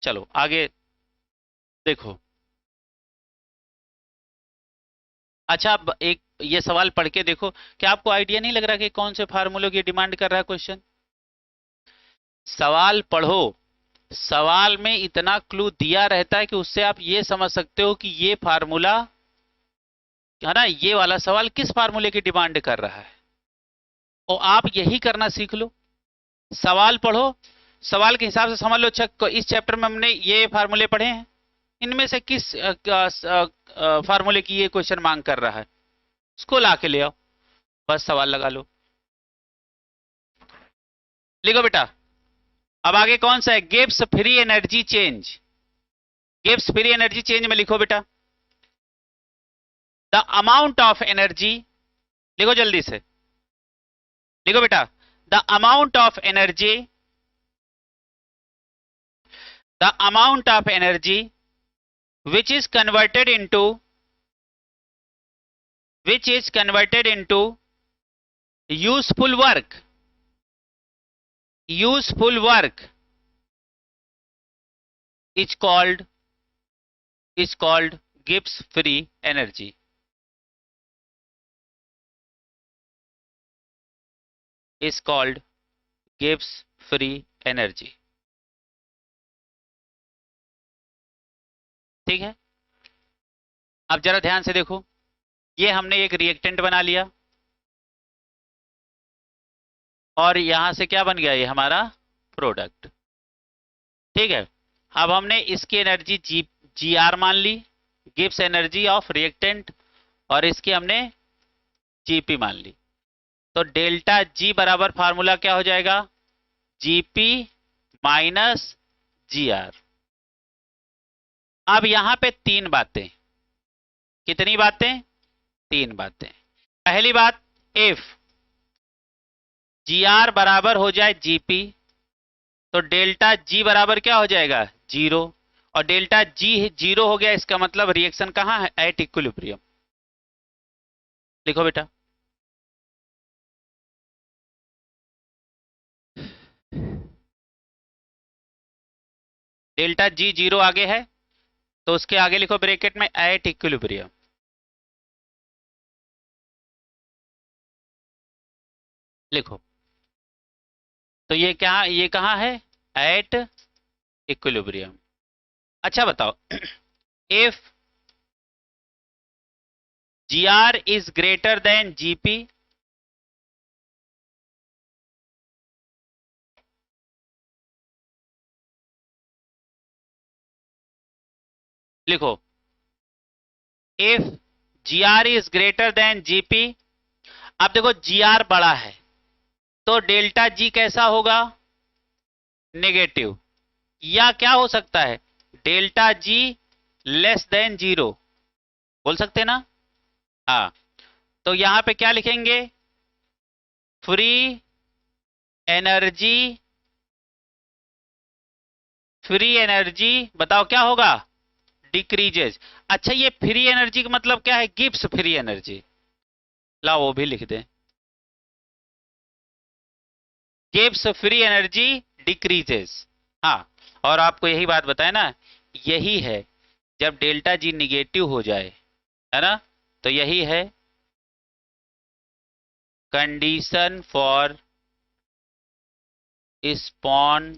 चलो आगे देखो। अच्छा, अब एक ये सवाल पढ़ के देखो, क्या आपको आइडिया नहीं लग रहा कि कौन से फार्मूलों की डिमांड कर रहा है क्वेश्चन? सवाल पढ़ो, सवाल में इतना क्लू दिया रहता है कि उससे आप ये समझ सकते हो कि ये फार्मूला है ना, ये वाला सवाल किस फार्मूले की डिमांड कर रहा है। और आप यही करना सीख लो, सवाल पढ़ो, सवाल के हिसाब से समझ लो। अच्छा, इस चैप्टर में हमने ये फार्मूले पढ़े हैं, इनमें से किस फार्मूले की ये क्वेश्चन मांग कर रहा है, उसको ला के ले आओ, बस सवाल लगा लो। लिखो बेटा। अब आगे कौन सा है? Gibbs free energy change. Gibbs free energy change में लिखो बेटा, द अमाउंट ऑफ एनर्जी, लिखो जल्दी से, लिखो बेटा, the amount of energy, the amount of energy which is converted into, which is converted into useful work, useful work is called Gibbs free energy, is called Gibbs free energy। ठीक है, अब जरा ध्यान से देखो, ये हमने एक रिएक्टेंट बना लिया और यहां से क्या बन गया, ये हमारा प्रोडक्ट। ठीक है, अब हमने इसकी एनर्जी जी आर मान ली, गिब्स एनर्जी ऑफ रिएक्टेंट, और इसकी हमने जीपी मान ली। तो डेल्टा जी बराबर फार्मूला क्या हो जाएगा? GP minus G R. अब यहां पे तीन बातें, कितनी बातें? तीन बातें। पहली बात, इफ जी आर बराबर हो जाए जीपी, तो डेल्टा जी बराबर क्या हो जाएगा? जीरो। और डेल्टा जी जीरो हो गया, इसका मतलब रिएक्शन कहां है? At equilibrium. लिखो बेटा। डेल्टा जी जीरो आगे है, तो उसके आगे लिखो ब्रैकेट में एट इक्विलिब्रियम। लिखो, तो ये क्या, ये कहां है? At equilibrium. अच्छा बताओ, if G R is greater than GP, लिखो, if G R is greater than GP. अब देखो जी आर बड़ा है, तो डेल्टा जी कैसा होगा? नेगेटिव। या क्या हो सकता है? Delta G less than zero, बोल सकते हैं ना? हाँ, तो यहां पे क्या लिखेंगे? फ्री एनर्जी, फ्री एनर्जी बताओ क्या होगा? डिक्रीजेज। अच्छा, ये फ्री एनर्जी का मतलब क्या है? Gibbs free energy. ला वो भी लिख दें, गिब्स फ्री एनर्जी डिक्रीजेस। हाँ, और आपको यही बात बताए ना, यही है जब डेल्टा जी निगेटिव हो जाए, है ना, तो यही है condition for spontaneity.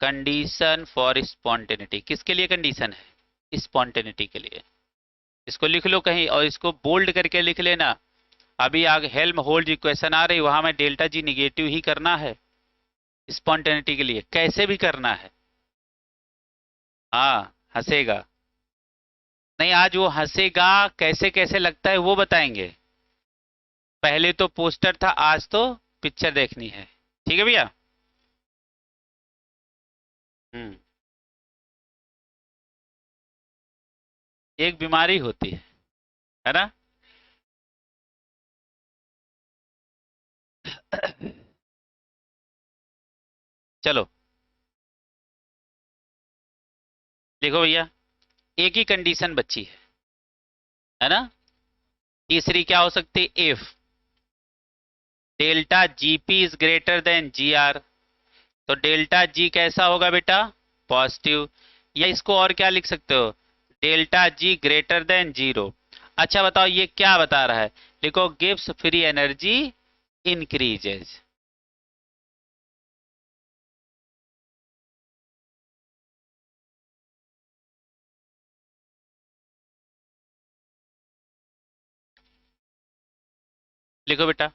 Condition for spontaneity किसके लिए कंडीशन है? स्पॉन्टेनिटी के लिए। इसको लिख लो कहीं और इसको बोल्ड करके लिख लेना। अभी आगे हेल्म होल्ड इक्वेशन आ रही, वहां में डेल्टा जी निगेटिव ही करना है स्पॉन्टेनिटी के लिए, कैसे भी करना है। हाँ, हंसेगा नहीं, आज वो हंसेगा कैसे कैसे लगता है वो बताएंगे। पहले तो पोस्टर था, आज तो पिक्चर देखनी है। ठीक है भैया। हम्म, एक बीमारी होती है ना। चलो देखो भैया, एक ही कंडीशन बची है ना। तीसरी क्या हो सकती है? If delta GP is greater than G R, तो डेल्टा जी कैसा होगा बेटा, पॉजिटिव। या इसको और क्या लिख सकते हो, delta G greater than zero. अच्छा बताओ ये क्या बता रहा है, लिखो गिव्स फ्री एनर्जी इंक्रीजेज। लिखो बेटा।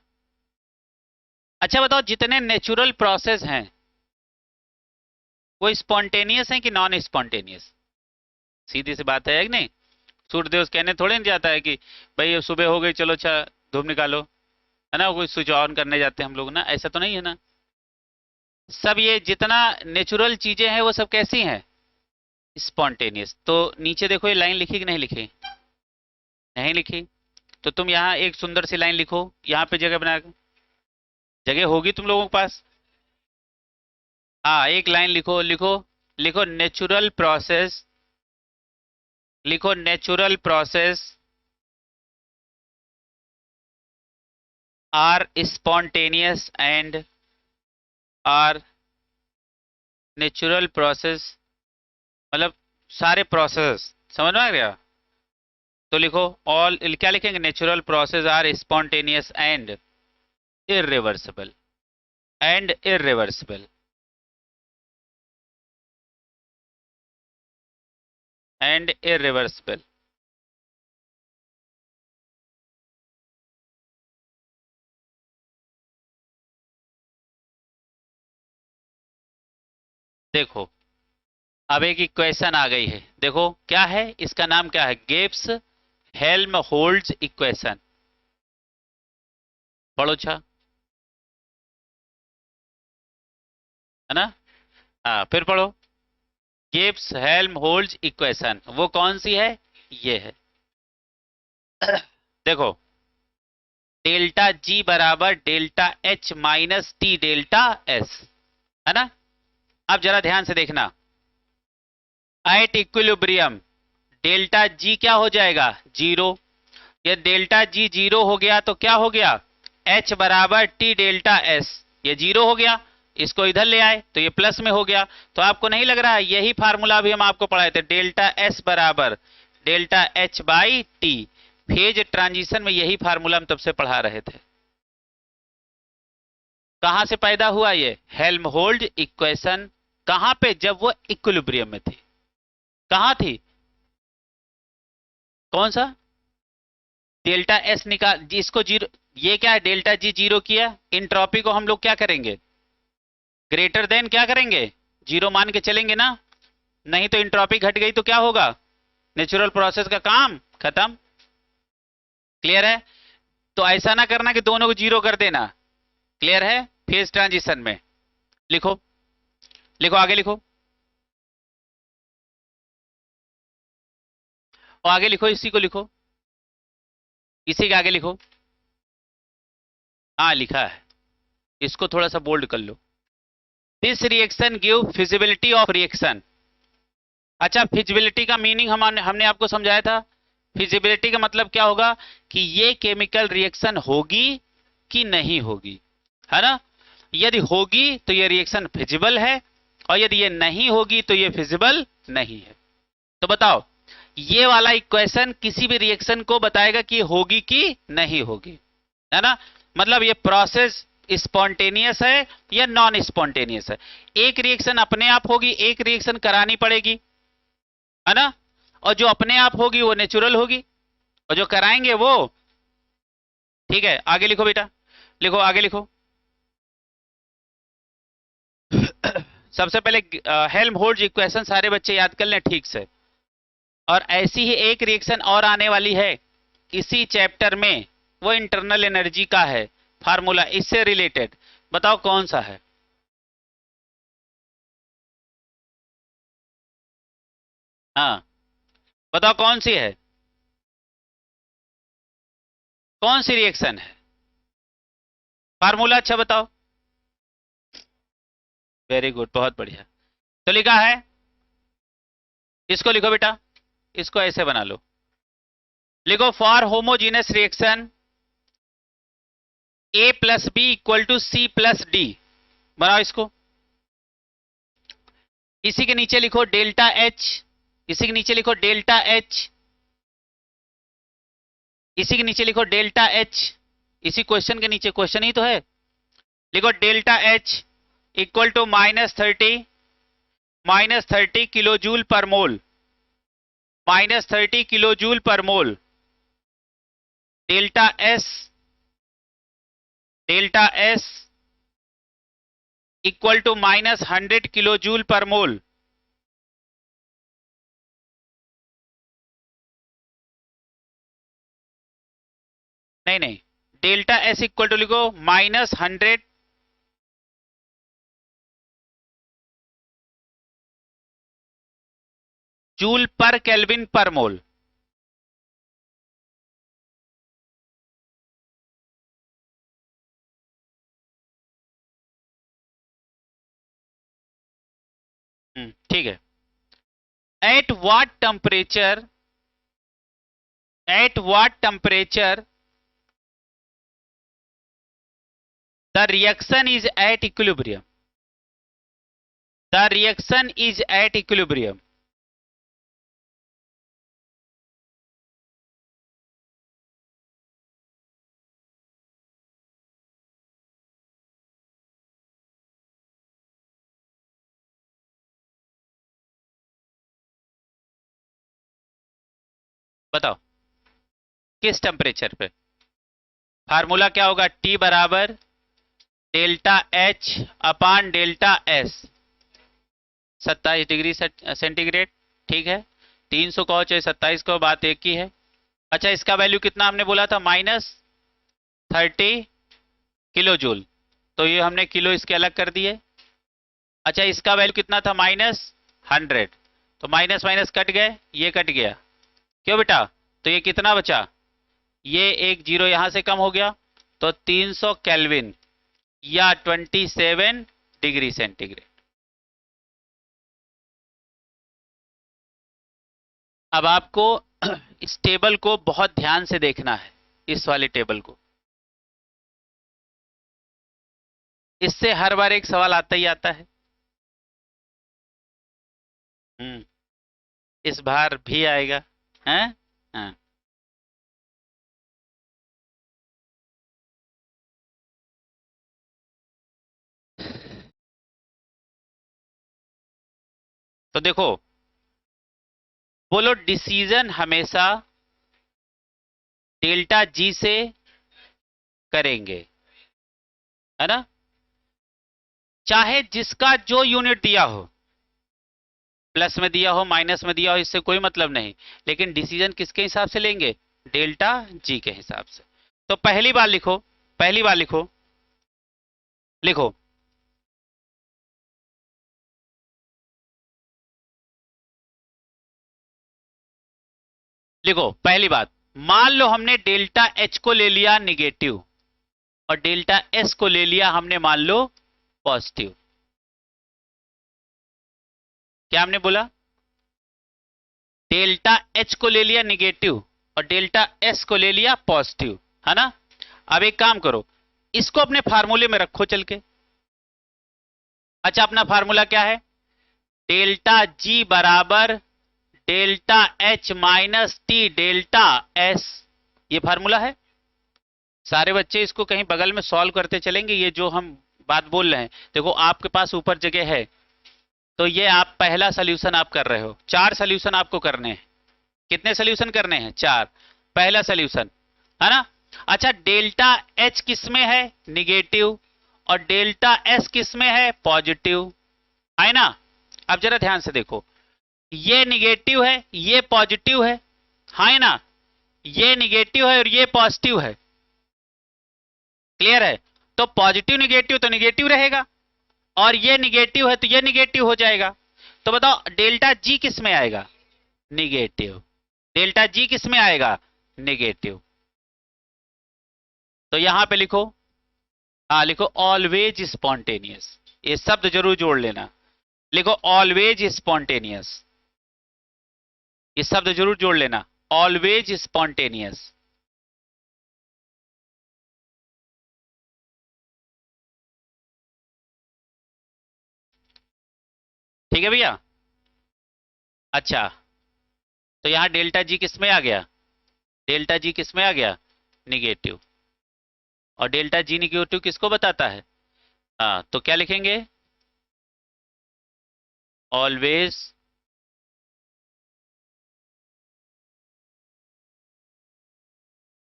अच्छा बताओ जितने नेचुरल प्रोसेस हैं वो स्पॉन्टेनियस हैं कि नॉन स्पॉन्टेनियस, सीधी सी बात है कि नहीं। सूर्यदेव कहने थोड़े नहीं जाता है कि भाई ये सुबह हो गई चलो अच्छा धूप निकालो, है ना, कोई स्विच ऑन करने जाते हैं हम लोग ना, ऐसा तो नहीं है ना। सब ये जितना नेचुरल चीजें हैं वो सब कैसी हैं, स्पॉन्टेनियस। तो नीचे देखो ये लाइन लिखी कि नहीं लिखी, नहीं लिखी। तो तुम यहाँ एक सुंदर सी लाइन लिखो, यहाँ पे जगह बना के, जगह होगी तुम लोगों के पास। हाँ एक लाइन लिखो, लिखो, लिखो नेचुरल प्रोसेस, लिखो natural process are spontaneous and are natural process, मतलब सारे प्रोसेस, समझ में आ गया। तो लिखो ऑल, क्या लिखेंगे, natural process are spontaneous and irreversible, and irreversible, and irreversible. देखो अब एक इक्वेशन आ गई है, देखो क्या है, इसका नाम क्या है, गिब्स हेल्महोल्ट्ज इक्वेशन। पढ़ो अच्छा, है ना। हाँ फिर पढ़ो, गिब्स हेल्महोल्ट्ज इक्वेशन वो कौन सी है, ये है। देखो डेल्टा जी बराबर delta H minus T delta S, है ना। अब जरा ध्यान से देखना, एट इक्विलिब्रियम डेल्टा जी क्या हो जाएगा, जीरो। ये डेल्टा जी जीरो हो गया तो क्या हो गया, एच बराबर टी डेल्टा एस, ये जीरो हो गया, इसको इधर ले आए तो ये प्लस में हो गया। तो आपको नहीं लग रहा है यही फार्मूला भी हम आपको पढ़ाए थे, डेल्टा एस बराबर delta H by T, phase transition में यही फार्मूला हम तब से पढ़ा रहे थे। कहां से पैदा हुआ ये हेल्महोल्ट्ज इक्वेशन, कहां पे, जब वो इक्विलिब्रियम में थी। कहां थी, कौन सा, डेल्टा एस निकाल जिसको जीरो, ये क्या है डेल्टा जी जीरो किया, इंट्रॉपी को हम लोग क्या करेंगे, ग्रेटर देन क्या करेंगे, जीरो मान के चलेंगे ना, नहीं तो इंट्रॉपी घट गई तो क्या होगा, नेचुरल प्रोसेस का काम खत्म। क्लियर है। तो ऐसा ना करना कि दोनों को जीरो कर देना, क्लियर है, फेज ट्रांजिशन में। लिखो, लिखो आगे लिखो, और आगे लिखो, इसी को लिखो, इसी के आगे लिखो। हाँ लिखा है, इसको थोड़ा सा बोल्ड कर लो। This reaction give feasibility of reaction. अच्छा फिजिबिलिटी का मीनिंग हमने आपको समझाया था, फिजिबिलिटी का मतलब क्या होगा कि ये केमिकल रिएक्शन होगी कि नहीं होगी, है ना। यदि होगी तो ये रिएक्शन फिजिबल है, और यदि ये नहीं होगी तो ये फिजिबल नहीं है। तो बताओ ये वाला इक्वेशन किसी भी रिएक्शन को बताएगा कि होगी कि नहीं होगी, है ना। मतलब ये प्रोसेस स्पॉन्टेनियस है या नॉन स्पॉन्टेनियस है। एक रिएक्शन अपने आप होगी, एक रिएक्शन करानी पड़ेगी, है ना। और जो अपने आप होगी वो नेचुरल होगी, और जो कराएंगे वो, ठीक है। आगे लिखो बेटा, लिखो आगे लिखो। सबसे पहले हेल्महोल्ट्ज इक्वेशन सारे बच्चे याद कर लें ठीक से। और ऐसी ही एक रिएक्शन और आने वाली है इसी चैप्टर में, वो इंटरनल एनर्जी का है फार्मूला, इससे रिलेटेड बताओ कौन सा है। हाँ बताओ कौन सी है, कौन सी रिएक्शन है, फार्मूला अच्छा बताओ। वेरी गुड, बहुत बढ़िया। तो लिखा है, इसको लिखो बेटा, इसको ऐसे बना लो, लिखो for homogeneous reaction A plus B equal to C plus D, बनाओ इसको। इसी के नीचे लिखो डेल्टा एच, इसी के नीचे लिखो डेल्टा एच, इसी के नीचे लिखो डेल्टा एच, इसी क्वेश्चन के नीचे, क्वेश्चन ही तो है, लिखो delta H equal to -30 kilo joule per mole, -30 kilo joule per mole, delta S equal to -100 kilo joule per mole. नहीं नहीं, डेल्टा एस इक्वल टू लिखो -100 जूल पर केल्विन पर मोल। ठीक है। At what temperature, at what temperature the reaction is at equilibrium, the reaction is at equilibrium. बताओ किस temperature पे? फार्मूला क्या होगा? T बराबर डेल्टा एच अपान डेल्टा एस, 27 डिग्री सेंटीग्रेड। ठीक है, 300 कहो चाहे 27 कहो, बात एक ही है। अच्छा, इसका वैल्यू कितना हमने बोला था? -30 किलो जूल, तो ये हमने किलो इसके अलग कर दिए। अच्छा, इसका वैल्यू कितना था? -100, तो माइनस माइनस कट गए, ये कट गया, क्यों बेटा? तो ये कितना बचा? ये एक जीरो यहां से कम हो गया, तो 300 केल्विन या 27 डिग्री सेंटीग्रेड। अब आपको इस टेबल को बहुत ध्यान से देखना है, इस वाले टेबल को। इससे हर बार एक सवाल आता ही आता है। हम्म, इस बार भी आएगा, हैं? हाँ। तो देखो, बोलो डिसीजन हमेशा डेल्टा जी से करेंगे, है ना? चाहे जिसका जो यूनिट दिया हो, प्लस में दिया हो माइनस में दिया हो, इससे कोई मतलब नहीं, लेकिन डिसीजन किसके हिसाब से लेंगे? डेल्टा जी के हिसाब से। तो पहली बार लिखो, पहली बार लिखो, लिखो लिखो पहली बात, मान लो हमने डेल्टा एच को ले लिया निगेटिव और डेल्टा एस को ले लिया हमने मान लो पॉजिटिव। क्या हमने बोला? डेल्टा एच को ले लिया निगेटिव और डेल्टा एस को ले लिया पॉजिटिव, है ना? अब एक काम करो, इसको अपने फार्मूले में रखो चल के। अच्छा, अपना फार्मूला क्या है? डेल्टा जी बराबर delta H minus T delta S, ये फार्मूला है। सारे बच्चे इसको कहीं बगल में सॉल्व करते चलेंगे, ये जो हम बात बोल रहे हैं। देखो, आपके पास ऊपर जगह है, तो ये आप पहला सोल्यूशन आप कर रहे हो, 4 सोल्यूशन आपको करने हैं। कितने सोल्यूशन करने हैं? 4। पहला सोल्यूशन, है ना? अच्छा, डेल्टा एच किस में है? निगेटिव, और डेल्टा एस किस में है? पॉजिटिव, है ना? अब जरा ध्यान से देखो, ये निगेटिव है, ये पॉजिटिव है ना? ये निगेटिव है और ये पॉजिटिव है। क्लियर है? तो पॉजिटिव निगेटिव तो निगेटिव रहेगा, और ये निगेटिव है तो ये निगेटिव हो जाएगा। तो बताओ डेल्टा जी किस में आएगा? निगेटिव। डेल्टा जी किस में आएगा? निगेटिव। तो यहां पे लिखो, हाँ लिखो ऑलवेज स्पॉन्टेनियस, ये शब्द जरूर जोड़ लेना। लिखो ऑलवेज स्पॉन्टेनियस, ये शब्द जरूर जोड़ लेना, ऑलवेज स्पॉन्टेनियस। ठीक है भैया। अच्छा, तो यहां डेल्टा जी किस में आ गया, डेल्टा जी किस में आ गया, निगेटिव। और डेल्टा जी निगेटिव किसको बताता है, हाँ, तो क्या लिखेंगे, ऑलवेज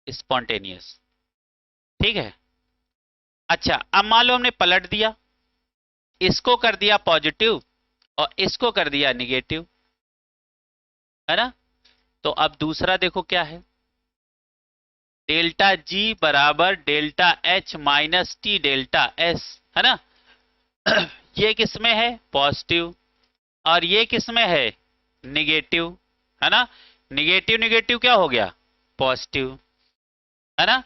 स्पॉन्टेनियस। ठीक है। अच्छा, अब मान लो हमने पलट दिया, इसको कर दिया पॉजिटिव और इसको कर दिया निगेटिव, है ना। तो अब दूसरा देखो क्या है, डेल्टा जी बराबर delta H minus T delta S, है ना। ये किसमें है, पॉजिटिव, और ये किसमें है, निगेटिव, है ना। निगेटिव निगेटिव क्या हो गया, पॉजिटिव, है ना।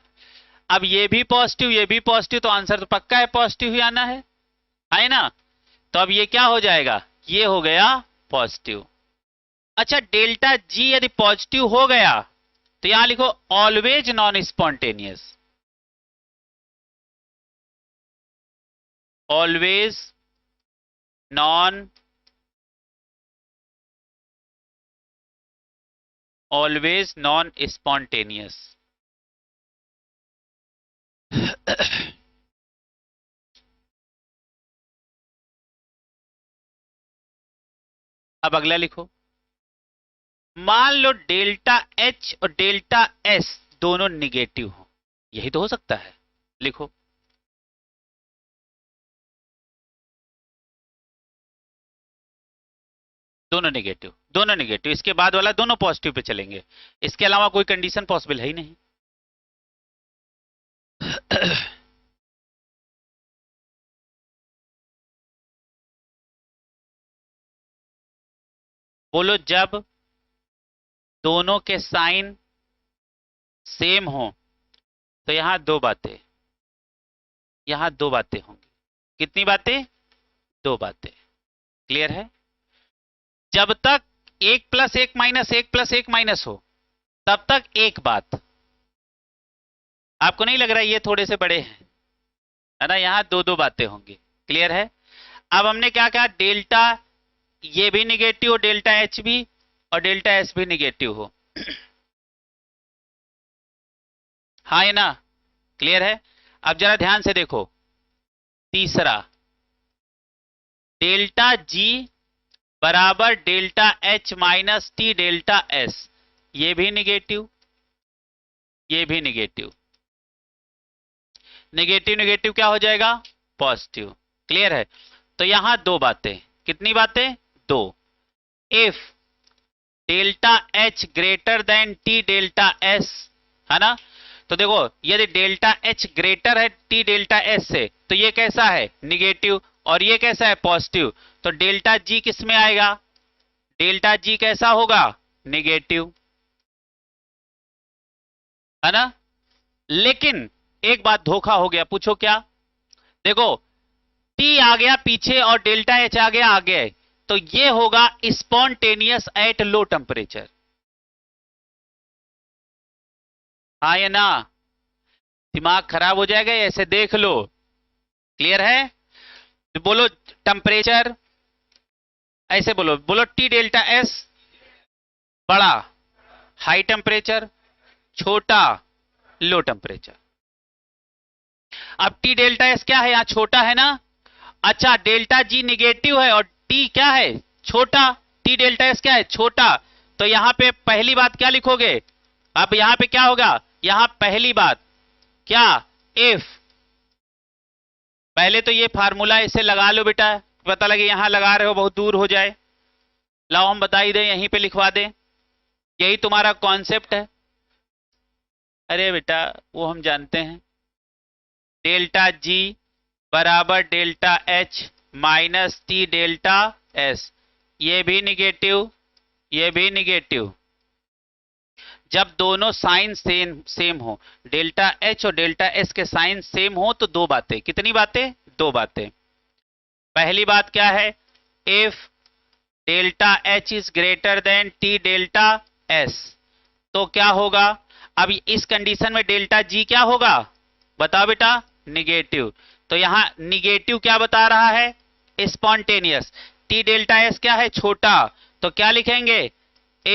अब ये भी पॉजिटिव ये भी पॉजिटिव, तो आंसर तो पक्का है पॉजिटिव ही आना है ना। तो अब ये क्या हो जाएगा, ये हो गया पॉजिटिव। अच्छा, डेल्टा जी यदि पॉजिटिव हो गया तो यहां लिखो always non spontaneous, always non, always non spontaneous. अब अगला लिखो, मान लो डेल्टा एच और डेल्टा एस दोनों निगेटिव हो, यही तो हो सकता है, लिखो। दोनों नेगेटिव, दोनों नेगेटिव, इसके बाद वाला दोनों पॉजिटिव पे चलेंगे, इसके अलावा कोई कंडीशन पॉसिबल है ही नहीं। बोलो, जब दोनों के साइन सेम हो तो यहां दो बातें, यहां दो बातें होंगी। कितनी बातें, दो बातें। क्लियर है। जब तक एक प्लस एक माइनस एक प्लस एक माइनस हो तब तक एक बात। आपको नहीं लग रहा है ये थोड़े से बड़े हैं, है ना, यहां दो दो बातें होंगी। क्लियर है। अब हमने क्या कहा, डेल्टा ये भी निगेटिव हो, डेल्टा एच भी, और डेल्टा एस भी निगेटिव हो। हाँ है ना। क्लियर है। अब जरा ध्यान से देखो, तीसरा, डेल्टा जी बराबर delta H minus T delta S, ये भी निगेटिव, ये भी निगेटिव, निगेटिव निगेटिव क्या हो जाएगा, पॉजिटिव। क्लियर है। तो यहां दो बातें, कितनी बातें, दो। If delta H greater than T delta S, है ना। तो देखो, यदि डेल्टा एच ग्रेटर है टी डेल्टा एस से तो ये कैसा है, निगेटिव, और ये कैसा है, पॉजिटिव। तो डेल्टा जी किस में आएगा, डेल्टा जी कैसा होगा, निगेटिव, है ना। लेकिन एक बात धोखा हो गया, पूछो क्या, देखो, टी आ गया पीछे और डेल्टा एच आ गया आगे, तो ये होगा स्पॉन्टेनियस एट लो टेम्परेचर, हाँ या ना। दिमाग खराब हो जाएगा, ऐसे देख लो। क्लियर है। तो बोलो टेम्परेचर, ऐसे बोलो, बोलो टी डेल्टा एस बड़ा, हाई टेम्परेचर, छोटा, लो टेम्परेचर। अब टी डेल्टा एस क्या है, यहां छोटा है ना। अच्छा, डेल्टा जी निगेटिव है और टी क्या है, छोटा, टी डेल्टा एस क्या है, छोटा। तो यहां पे पहली बात क्या लिखोगे, अब यहां पे क्या होगा, यहां पहली बात क्या, इफ, पहले तो ये फार्मूला इसे लगा लो बेटा, पता लगे यहां लगा रहे हो बहुत दूर हो जाए, लाओ हम बता ही दें, यहीं पे लिखवा दें, यही तुम्हारा कॉन्सेप्ट है। अरे बेटा वो हम जानते हैं, डेल्टा जी बराबर delta H minus T delta S, ये भी निगेटिव, ये भी निगेटिव। जब दोनों साइन सेम सेम हो, डेल्टा एच और डेल्टा एस के साइन सेम हो तो दो बातें, कितनी बातें, दो बातें। पहली बात क्या है, if delta H is greater than T delta S, तो क्या होगा, अब इस कंडीशन में डेल्टा जी क्या होगा, बताओ बेटा, निगेटिव। तो यहां निगेटिव क्या बता रहा है, स्पॉन्टेनियस। टी डेल्टा एस क्या है, छोटा, तो क्या लिखेंगे,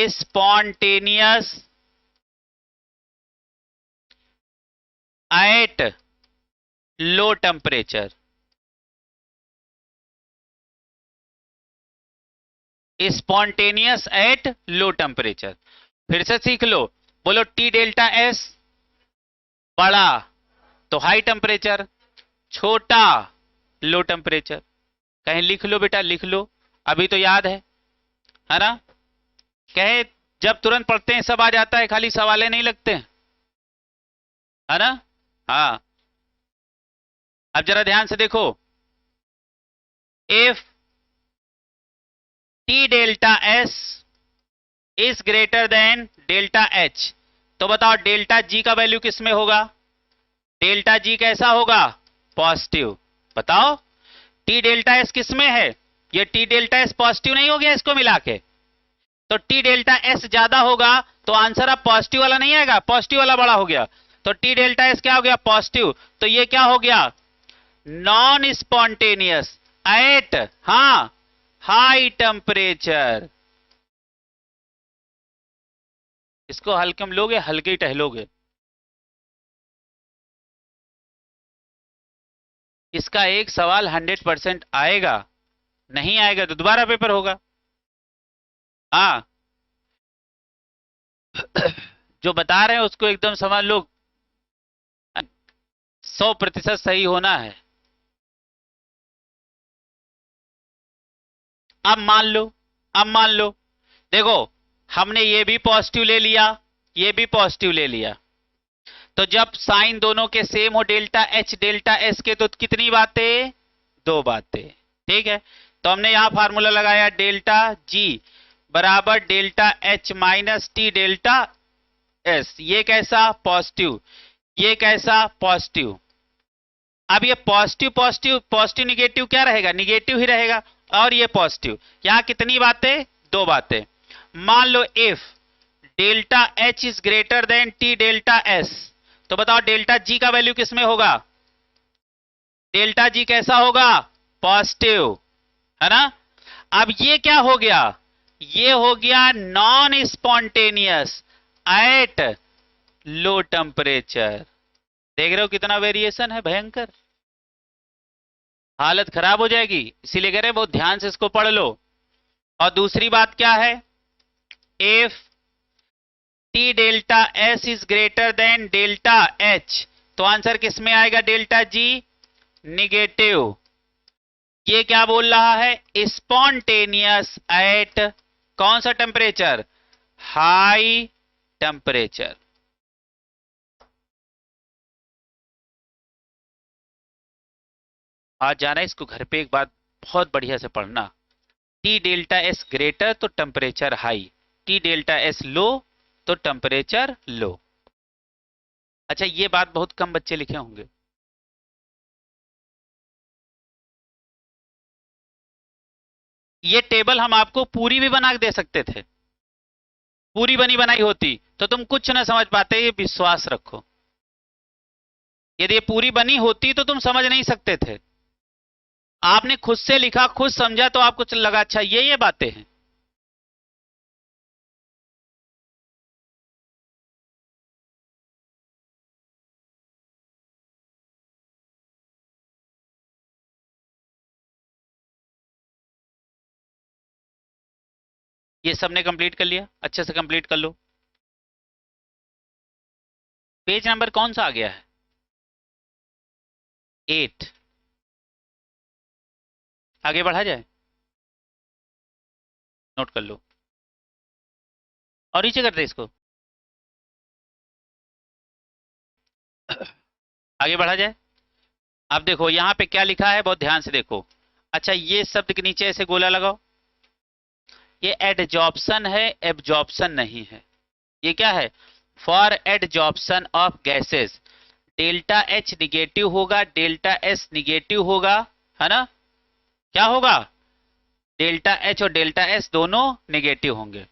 spontaneous at low temperature, spontaneous at low temperature. फिर से सीख लो, बोलो टी डेल्टा एस बड़ा तो हाई टेम्परेचर, छोटा लो टेम्परेचर। कहीं लिख लो बेटा, लिख लो, अभी तो याद है ना। कहे जब तुरंत पढ़ते हैं सब आ जाता है, खाली सवाले नहीं लगते हैं, है ना। हाँ, अब जरा ध्यान से देखो, if T delta S is greater then delta H, तो बताओ डेल्टा जी का वैल्यू किस में होगा, डेल्टा जी कैसा होगा, पॉजिटिव। बताओ टी डेल्टा एस किस में है, ये टी डेल्टा एस पॉजिटिव नहीं हो गया इसको मिला के, तो टी डेल्टा एस ज्यादा होगा तो आंसर अब पॉजिटिव वाला नहीं आएगा, पॉजिटिव वाला बड़ा हो गया, तो टी डेल्टा एस क्या हो गया, पॉजिटिव। तो ये क्या हो गया, नॉन स्पॉन्टेनियस एट, हाँ, हाई टेम्परेचर। इसको हल्के में लोगे, हल्के ही टहलोगे। इसका एक सवाल 100% आएगा, नहीं आएगा तो दोबारा पेपर होगा। हाँ, जो बता रहे हैं उसको एकदम समझ लो, 100% सही होना है। अब मान लो, अब मान लो, देखो हमने ये भी पॉजिटिव ले लिया, ये भी पॉजिटिव ले लिया, तो जब साइन दोनों के सेम हो, डेल्टा एच डेल्टा एस के, तो कितनी बातें, दो बातें। ठीक है, तो हमने यहां फार्मूला लगाया, डेल्टा जी बराबर delta H minus T delta S. ये कैसा, पॉजिटिव, ये कैसा, पॉजिटिव। अब ये पॉजिटिव पॉजिटिव पॉजिटिव निगेटिव क्या रहेगा, निगेटिव ही रहेगा, और ये पॉजिटिव। यहां कितनी बातें, दो बातें। मान लो if delta H is greater than T delta S, तो बताओ डेल्टा जी का वैल्यू किसमें होगा, डेल्टा जी कैसा होगा, पॉजिटिव, है ना। अब ये क्या हो गया, ये हो गया non spontaneous at low temperature. देख रहे हो कितना वेरिएशन है, भयंकर, हालत खराब हो जाएगी, इसीलिए कह रहे हैं बहुत ध्यान से इसको पढ़ लो। और दूसरी बात क्या है, if T delta S is greater then delta H, तो आंसर किस में आएगा, डेल्टा जी निगेटिव। ये क्या बोल रहा है, स्पॉन्टेनियस एट कौन सा टेम्परेचर, हाई टेम्परेचर। आज जाना इसको घर पे एक बात बहुत बढ़िया से पढ़ना, टी डेल्टा एस ग्रेटर तो temperature high, T delta S low तो टेम्परेचर लो। अच्छा, ये बात बहुत कम बच्चे लिखे होंगे, ये टेबल हम आपको पूरी भी बना के दे सकते थे, पूरी बनी बनाई होती तो तुम कुछ ना समझ पाते, ये विश्वास रखो। यदि ये पूरी बनी होती तो तुम समझ नहीं सकते थे, आपने खुद से लिखा, खुद समझा, तो आपको लगा अच्छा ये बातें हैं। ये सबने कंप्लीट कर लिया, अच्छे से कंप्लीट कर लो। पेज नंबर कौन सा आ गया है, 8। आगे बढ़ा जाए, नोट कर लो और नीचे कर दे इसको, आगे बढ़ा जाए। अब देखो यहां पे क्या लिखा है, बहुत ध्यान से देखो। अच्छा, ये शब्द के नीचे ऐसे गोला लगाओ, ये एडजॉर्प्शन है, एब्जॉर्प्शन नहीं है। ये क्या है, for adsorption of gases delta H negative होगा, डेल्टा एस निगेटिव होगा, है ना। क्या होगा, डेल्टा एच और डेल्टा एस दोनों निगेटिव होंगे।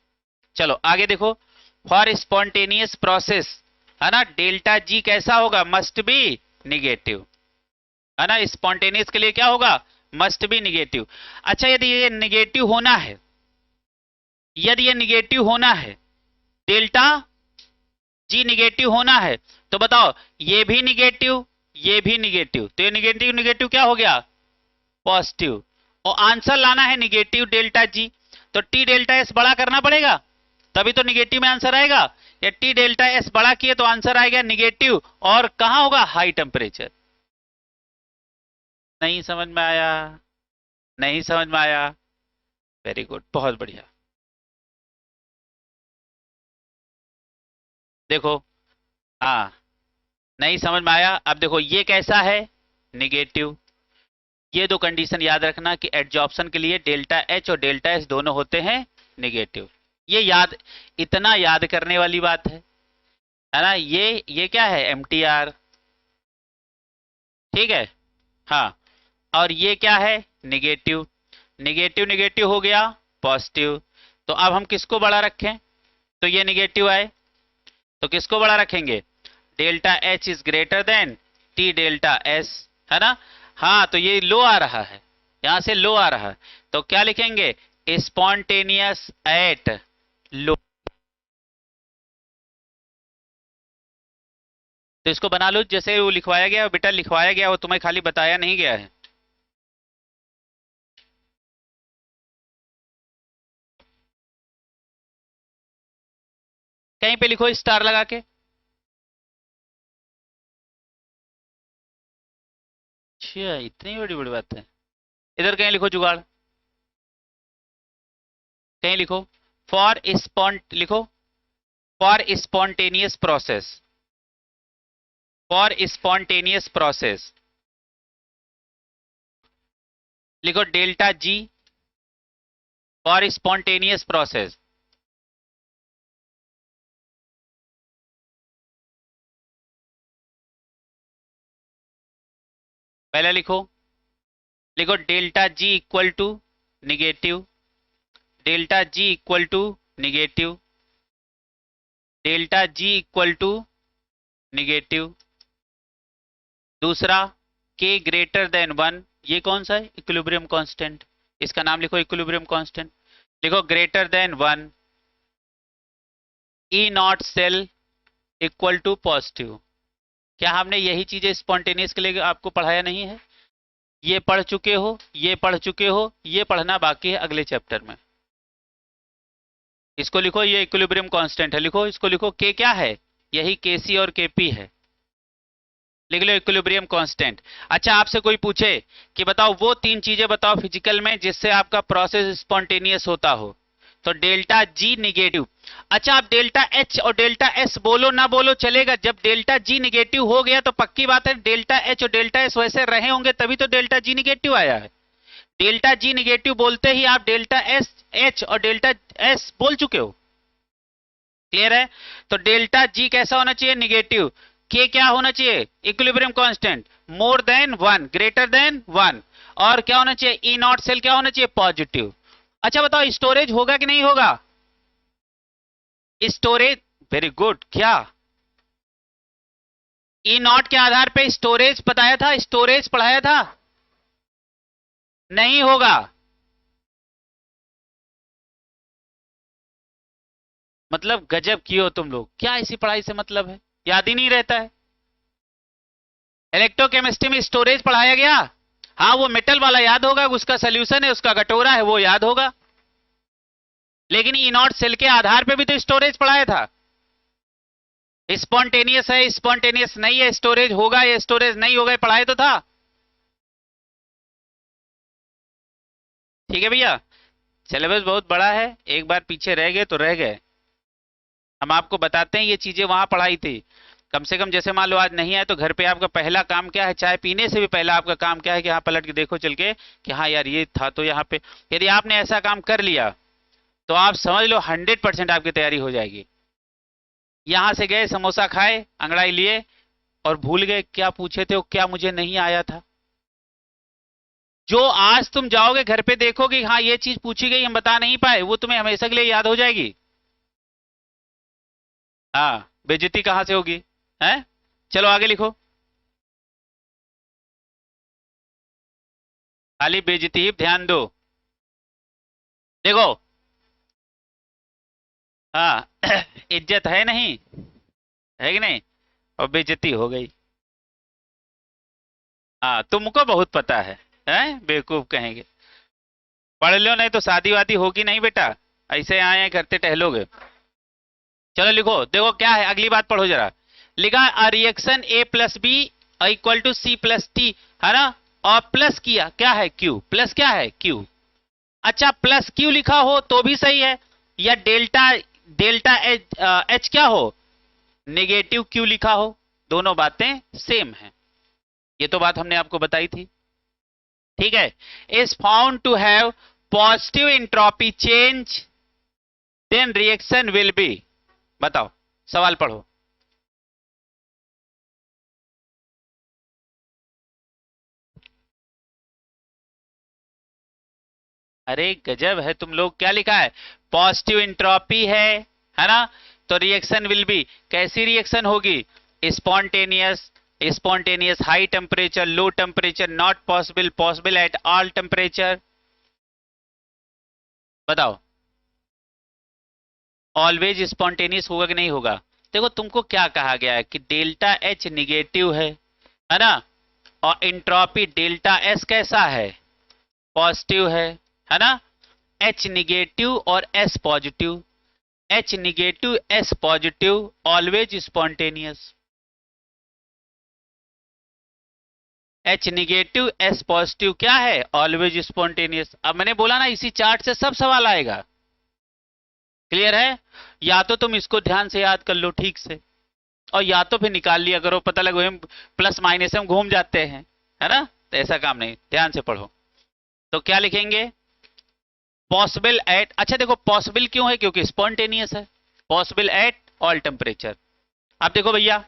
चलो आगे देखो, फॉर स्पॉन्टेनियस प्रोसेस, है ना, डेल्टा जी कैसा होगा, मस्ट बी निगेटिव, है ना। स्पॉन्टेनियस के लिए क्या होगा, मस्ट बी निगेटिव। अच्छा यदि ये निगेटिव होना है, यदि ये निगेटिव होना है, डेल्टा जी निगेटिव होना है, तो बताओ ये भी निगेटिव, ये भी निगेटिव, तो ये निगेटिव निगेटिव क्या हो गया, पॉजिटिव। और आंसर लाना है निगेटिव डेल्टा जी, तो टी डेल्टा एस बड़ा करना पड़ेगा, तभी तो निगेटिव में आंसर आएगा। या टी डेल्टा एस बड़ा किए तो आंसर आएगा निगेटिव, और कहां होगा, हाई टेम्परेचर। नहीं समझ में आया, नहीं समझ में आया, वेरी गुड, बहुत बढ़िया। देखो, हाँ, नहीं समझ में आया। अब देखो ये कैसा है, निगेटिव। ये दो कंडीशन याद रखना कि एडजॉर्प्शन के लिए डेल्टा एच और डेल्टा एस दोनों होते हैं निगेटिव। ये याद, इतना याद करने वाली बात है ना। ये क्या है, एम टी आर, ठीक है। हाँ, और ये क्या है, निगेटिव। निगेटिव निगेटिव हो गया पॉजिटिव, तो अब हम किसको बड़ा रखें, तो ये निगेटिव आए, तो किसको बड़ा रखेंगे, delta H is greater than T delta S, है ना। हाँ, तो ये लो आ रहा है, यहां से लो आ रहा है, तो क्या लिखेंगे, स्पॉन्टेनियस एट लो। तो इसको बना लो जैसे वो लिखवाया गया बेटा, लिखवाया गया, वो तुम्हें खाली बताया नहीं गया है। कहीं पे लिखो स्टार लगा के। अच्छा, इतनी बड़ी बड़ी बात है। इधर कहीं लिखो जुगाड़, कहीं लिखो फॉर स्पॉन्ट, लिखो for spontaneous process, for spontaneous process लिखो delta G for spontaneous process. पहले लिखो, लिखो delta G equal to negative, delta G equal to negative, delta G equal to negative. दूसरा, के ग्रेटर देन वन, ये कौन सा है, इक्विलिब्रियम कांस्टेंट, इसका नाम लिखो इक्विलिब्रियम कांस्टेंट, लिखो greater than one, E naught cell equal to positive. क्या हमने यही चीजें स्पॉन्टेनियस के लिए आपको पढ़ाया नहीं है, ये पढ़ चुके हो, ये पढ़ चुके हो, ये पढ़ना बाकी है अगले चैप्टर में। इसको लिखो, ये इक्विलिब्रियम कांस्टेंट है, लिखो इसको, लिखो के क्या है, यही के सी और के पी है, लिख लो इक्विलिब्रियम कांस्टेंट। अच्छा आपसे कोई पूछे कि बताओ वो तीन चीजें बताओ फिजिकल में जिससे आपका प्रोसेस स्पॉन्टेनियस होता हो, तो डेल्टा जी निगेटिव। अच्छा आप डेल्टा एच और डेल्टा एस बोलो ना बोलो चलेगा, जब डेल्टा जी निगेटिव हो गया तो पक्की बात है डेल्टा एच और डेल्टा एस वैसे रहे होंगे, तभी तो डेल्टा जी निगेटिव आया है। डेल्टा जी निगेटिव बोलते ही आप डेल्टा एस एच और डेल्टा एस बोल चुके हो, क्लियर है। तो डेल्टा जी कैसा होना चाहिए, निगेटिव। के क्या होना चाहिए, equilibrium constant, more than one, greater than one, और क्या होना चाहिए, ई नॉट सेल क्या होना चाहिए, पॉजिटिव। अच्छा बताओ स्टोरेज होगा कि नहीं होगा, स्टोरेज, वेरी गुड, क्या ई नॉट के आधार पे स्टोरेज बताया था, स्टोरेज पढ़ाया था, नहीं होगा। मतलब गजब किए हो तुम लोग, क्या इसी पढ़ाई से मतलब है, याद ही नहीं रहता है। इलेक्ट्रोकेमिस्ट्री में स्टोरेज पढ़ाया गया, हाँ वो मेटल वाला याद होगा, उसका सोल्यूशन है, उसका कटोरा है, वो याद होगा, लेकिन ई नॉट सेल के आधार पे भी तो स्टोरेज पढ़ाया था। स्पॉन्टेनियस है, स्पॉन्टेनियस नहीं है, स्टोरेज होगा या स्टोरेज नहीं होगा, पढ़ाए तो था। ठीक है भैया, सिलेबस बहुत बड़ा है, एक बार पीछे रह गए तो रह गए। हम आपको बताते हैं ये चीजें वहां पढ़ाई थी, कम से कम जैसे मान लो आज नहीं आए तो घर पे आपका पहला काम क्या है, चाय पीने से भी पहला आपका काम क्या है कि हाँ पलट के देखो चल के कि हाँ यार ये था तो यहाँ पे, यदि आपने ऐसा काम कर लिया तो आप समझ लो 100% आपकी तैयारी हो जाएगी। यहां से गए समोसा खाए, अंगड़ाई लिए और भूल गए क्या पूछे थे, वो क्या मुझे नहीं आया था। जो आज तुम जाओगे घर पे देखोगे हाँ ये चीज पूछी गई हम बता नहीं पाए, वो तुम्हें हमेशा के लिए याद हो जाएगी। हाँ, बेइज्जती कहां से होगी, है। चलो आगे लिखो। खाली बेइज्जती ही ध्यान दो। देखो, हाँ इज्जत है नहीं, है कि नहीं, और बेइज्जती हो गई। हाँ तुमको बहुत पता है बेवकूफ कहेंगे। पढ़ लो, नहीं तो शादी वादी होगी नहीं बेटा, ऐसे आए हैं करते टहलोगे। चलो लिखो, देखो क्या है, अगली बात पढ़ो जरा। लिखा a reaction A plus B equal to C plus T, है ना, और प्लस किया क्या है क्यू, प्लस क्या है क्यू। अच्छा प्लस क्यू लिखा हो तो भी सही है, या डेल्टा डेल्टा एच क्या हो, नेगेटिव क्यू लिखा हो, दोनों बातें सेम है। ये तो बात हमने आपको बताई थी। ठीक है, is found to have positive entropy change then reaction will be. बताओ, सवाल पढ़ो। अरे गजब है तुम लोग, क्या लिखा है, पॉजिटिव इंट्रोपी है ना, तो रिएक्शन विल बी, कैसी रिएक्शन होगी, spontaneous, spontaneous high temperature, low temperature, not possible, possible at all temperature. बताओ, ऑलवेज स्पॉन्टेनियस होगा कि नहीं होगा। देखो तुमको क्या कहा गया है कि डेल्टा एच निगेटिव है ना, और इंट्रोपी डेल्टा एस कैसा है, पॉजिटिव है ना, एच निगेटिव और S positive, H negative S positive, always spontaneous. H negative S positive क्या है, ऑलवेज स्पॉन्टेनियस। अब मैंने बोला ना, इसी चार्ट से सब सवाल आएगा। क्लियर है, या तो तुम इसको ध्यान से याद कर लो ठीक से, और या तो फिर निकाल लिया करो, पता लगे हम प्लस माइनस में घूम जाते हैं, है ना, तो ऐसा काम नहीं, ध्यान से पढ़ो। तो क्या लिखेंगे, पॉसिबल एट, अच्छा देखो पॉसिबल क्यों है, क्योंकि स्पॉन्टेनियस है, पॉसिबल एट ऑल टेम्परेचर। अब देखो भैया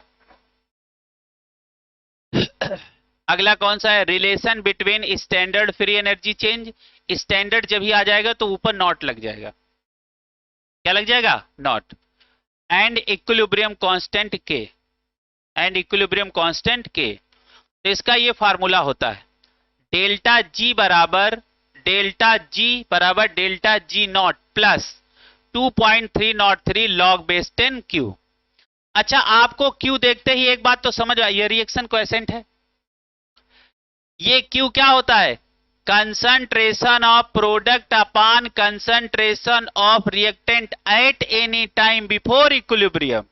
अगला कौन सा है, relation between standard free energy change. Standard जब ही आ जाएगा तो ऊपर नॉट लग जाएगा, क्या लग जाएगा, नॉट, एंड इक्विलिब्रियम कांस्टेंट के, एंड इक्विलिब्रियम कांस्टेंट के। तो इसका ये फार्मूला होता है, डेल्टा जी बराबर, डेल्टा जी बराबर delta G not plus 2.303 log base 10 Q. अच्छा आपको क्यू देखते ही एक बात तो समझ आ, ये रिएक्शन कोएफिशिएंट है, ये क्यू क्या होता है, concentration of product upon concentration of reactant at any time before equilibrium.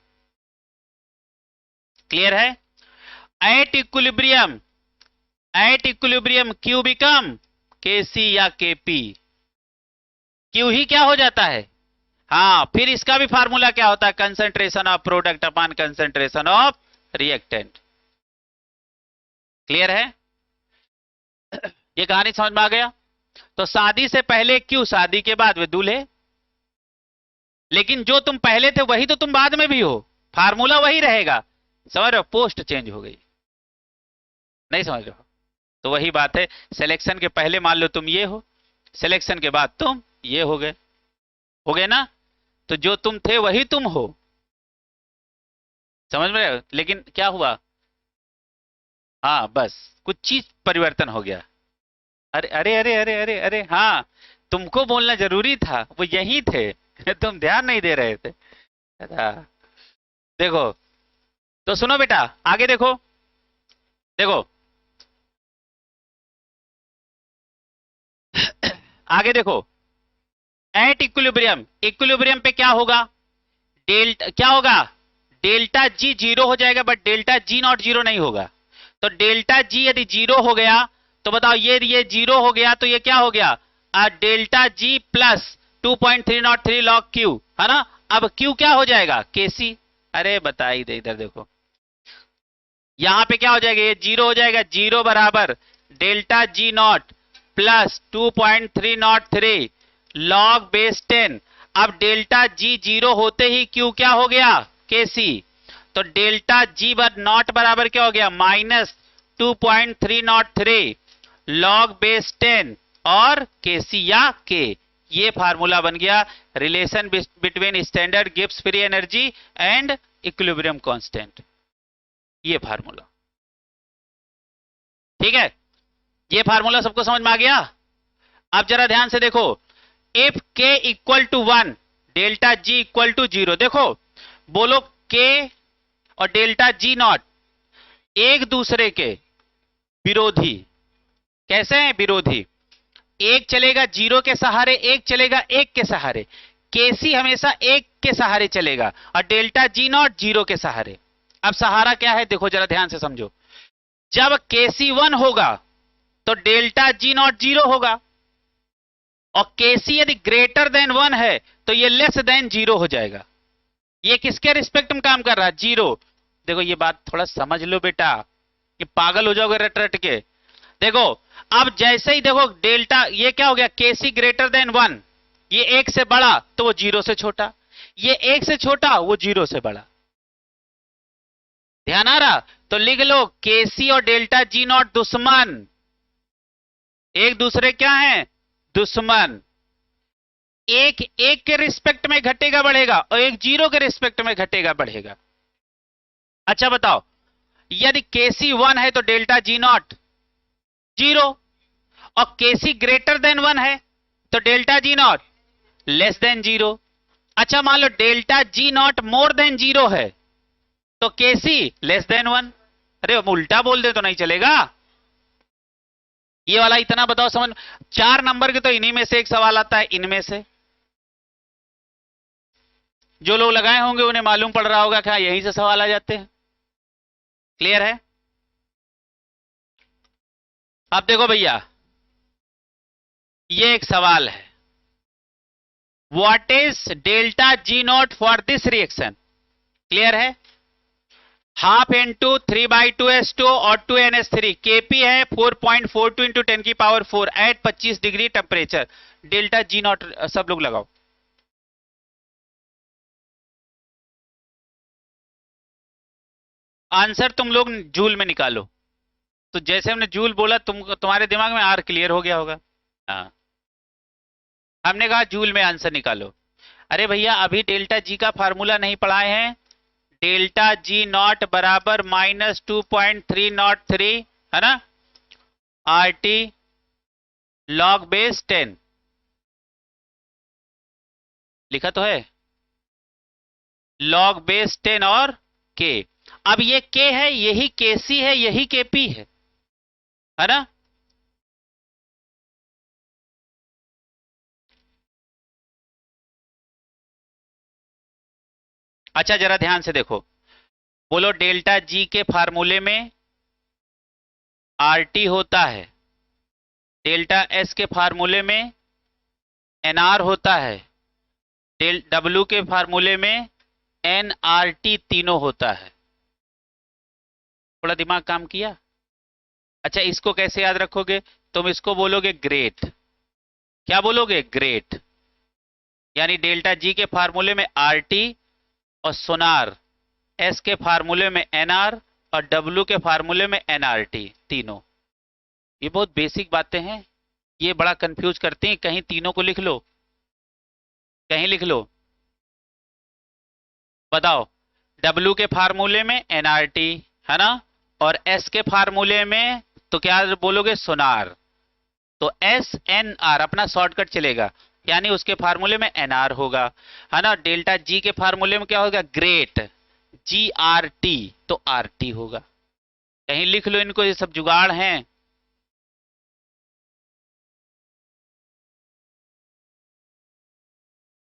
Clear है, at equilibrium, at equilibrium Q become K C या के पी, क्यू ही क्या हो जाता है, हाँ फिर इसका भी फार्मूला क्या होता है, concentration of product upon concentration of reactant. Clear है, ये कहानी समझ में आ गया। तो शादी से पहले क्यू, शादी के बाद वे दूल्हे, लेकिन जो तुम पहले थे वही तो तुम बाद में भी हो, फार्मूला वही रहेगा, समझ रहे हो, पोस्ट चेंज हो गई, नहीं समझ रहे हो। तो वही बात है, सिलेक्शन के पहले मान लो तुम ये हो, सिलेक्शन के बाद तुम ये हो गए ना, तो जो तुम थे वही तुम हो, समझ में रहे हो? लेकिन क्या हुआ, हाँ बस कुछ चीज परिवर्तन हो गया। अरे अरे अरे अरे अरे अरे हाँ, तुमको बोलना जरूरी था, वो यही थे तुम ध्यान नहीं दे रहे थे। हाँ, देखो, तो सुनो बेटा, आगे देखो, देखो आगे देखो, एट इक्विलिब्रियम, इक्विलिब्रियम पे क्या होगा, डेल्टा क्या होगा, डेल्टा जी जीरो हो जाएगा, but delta G not zero नहीं होगा। तो डेल्टा जी यदि जीरो हो गया तो बताओ, ये जीरो हो गया तो ये क्या हो गया, delta G plus 2.303 log Q, है ना। अब क्यू क्या हो जाएगा, केसी। अरे बताई दे, इधर देखो, यहां पे क्या हो जाएगा, ये जीरो हो जाएगा, जीरो बराबर delta G not plus 2.303 log base 10। अब डेल्टा जी जीरो होते ही क्यू क्या हो गया, के सी। तो डेल्टा जी नॉट बराबर क्या हो गया, माइनस 2.303 लॉग बेस 10 और के सी या के। ये फार्मूला बन गया relation between standard Gibbs free energy and equilibrium constant, ये फार्मूला। ठीक है, ये फार्मूला सबको समझ में आ गया? अब जरा ध्यान से देखो, if k equal to 1 delta G equal to 0, देखो बोलो k और डेल्टा जी नॉट एक दूसरे के विरोधी। कैसे हैं विरोधी? एक चलेगा 0 के सहारे, एक चलेगा 1 के सहारे। केसी हमेशा 1 के सहारे चलेगा और डेल्टा जी नॉट 0 के सहारे। अब सहारा क्या है देखो जरा ध्यान से समझो, जब केसी 1 होगा तो डेल्टा जी नॉट 0 होगा, और केसी यदि ग्रेटर देन 1 है तो ये लेस देन 0 हो जाएगा। ये किसके रिस्पेक्ट में काम कर रहा है? 0। देखो ये बात थोड़ा समझ लो बेटा, ये पागल हो जाओगे रट रट के। देखो अब जैसे ही देखो डेल्टा, ये क्या हो गया, केसी ग्रेटर देन 1, ये 1 से बड़ा तो वो 0 से छोटा, ये 1 से छोटा वो 0 से बड़ा। ध्यान आ रहा? तो लिख लो केसी और डेल्टा जी नॉट दुश्मन, एक दूसरे क्या है? दुश्मन। एक के रिस्पेक्ट में घटेगा बढ़ेगा और एक 0 के रिस्पेक्ट में घटेगा बढ़ेगा। अच्छा बताओ, यदि केसी 1 है तो डेल्टा जी नॉट 0, और केसी ग्रेटर देन 1 है तो delta G not less than 0। अच्छा मान लो delta G not more than 0 है तो केसी लेस देन 1। अरे उल्टा बोल दे तो नहीं चलेगा। ये वाला इतना बताओ समझ। 4 नंबर के तो इन्हीं में से एक सवाल आता है, इनमें से जो लोग लगाए होंगे उन्हें मालूम पड़ रहा होगा क्या यहीं से सवाल आ जाते हैं। क्लियर है? अब देखो भैया, ये एक सवाल है, what is delta G naught for this reaction? Clear है? हाफ इंटू 3/2s2 और 2ns3, केपी है 4.42 इंटू 10⁴ at 25 degree temperature. Delta G naught सब लोग लगाओ। आंसर तुम लोग जूल में निकालो। तो जैसे हमने जूल बोला तुम्हारे दिमाग में आर क्लियर हो गया होगा। हाँ, हमने कहा जूल में आंसर निकालो। अरे भैया अभी डेल्टा जी का फार्मूला नहीं पढ़ाए हैं। डेल्टा जी नॉट बराबर -2.303 है ना, आर टी लॉग बेस 10 लिखा तो है, लॉग बेस 10 और के। अब ये के है, यही केसी है, यही केपी है ना। अच्छा जरा ध्यान से देखो, बोलो डेल्टा जी के फार्मूले में आर टी होता है, डेल्टा एस के फार्मूले में एनआर होता है, डब्ल्यू के फार्मूले में एनआरटी तीनों होता है। थोड़ा दिमाग काम किया? अच्छा इसको कैसे याद रखोगे? तुम इसको बोलोगे ग्रेट। क्या बोलोगे? ग्रेट। यानी डेल्टा जी के फार्मूले में आरटी और सोनार, एस के फार्मूले में एनआर और डब्ल्यू के फार्मूले में एनआरटी तीनों। ये बहुत बेसिक बातें हैं, ये बड़ा कंफ्यूज करती हैं। कहीं तीनों को लिख लो, कहीं लिख लो। बताओ, डब्ल्यू के फार्मूले में एनआरटी है ना, और एस के फार्मूले में तो क्या बोलोगे? सोनार। तो एस एन आर अपना शॉर्टकट चलेगा, यानी उसके फार्मूले में एनआर होगा है ना। डेल्टा जी के फार्मूले में क्या होगा? ग्रेट, जी आर टी, तो आर टी होगा। कहीं लिख लो इनको, ये सब जुगाड़ हैं।